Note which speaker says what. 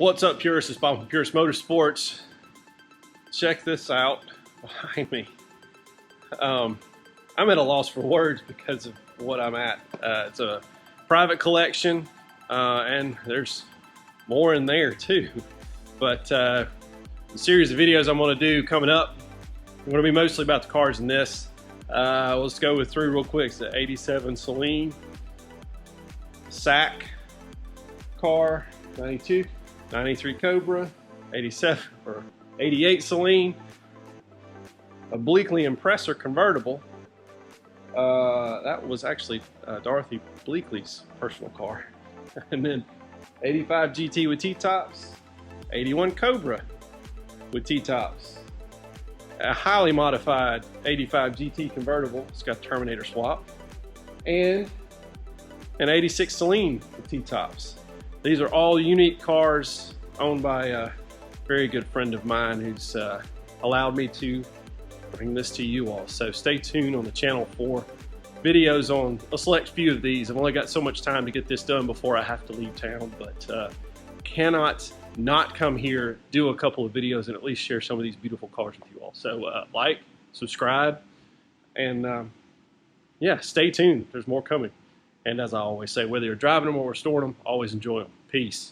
Speaker 1: What's up, Purist? It's Bob from Purist Motorsports. Check this out behind me. I'm at a loss for words because of what I'm at. It's a private collection, and there's more in there too. But the series of videos I'm going to do coming up, I'm going to be mostly about the cars in this. Let's go through real quick. It's the 87 Saleen SAAC car, 92, 93 Cobra, 87 or 88 Saleen, a Bleakley Impressor convertible. That was actually Dorothy Bleakley's personal car. And then 85 GT with T-tops, 81 Cobra with T-tops, a highly modified 85 GT convertible. It's got Terminator swap, and an 86 Saleen with T-tops. These are all unique cars owned by a very good friend of mine who's allowed me to bring this to you all. So stay tuned on the channel for videos on a select few of these. I've only got so much time to get this done before I have to leave town, but cannot not come here, do a couple of videos, and at least share some of these beautiful cars with you all. So like, subscribe, and yeah, stay tuned. There's more coming. And as I always say, whether you're driving them or restoring them, always enjoy them. Peace.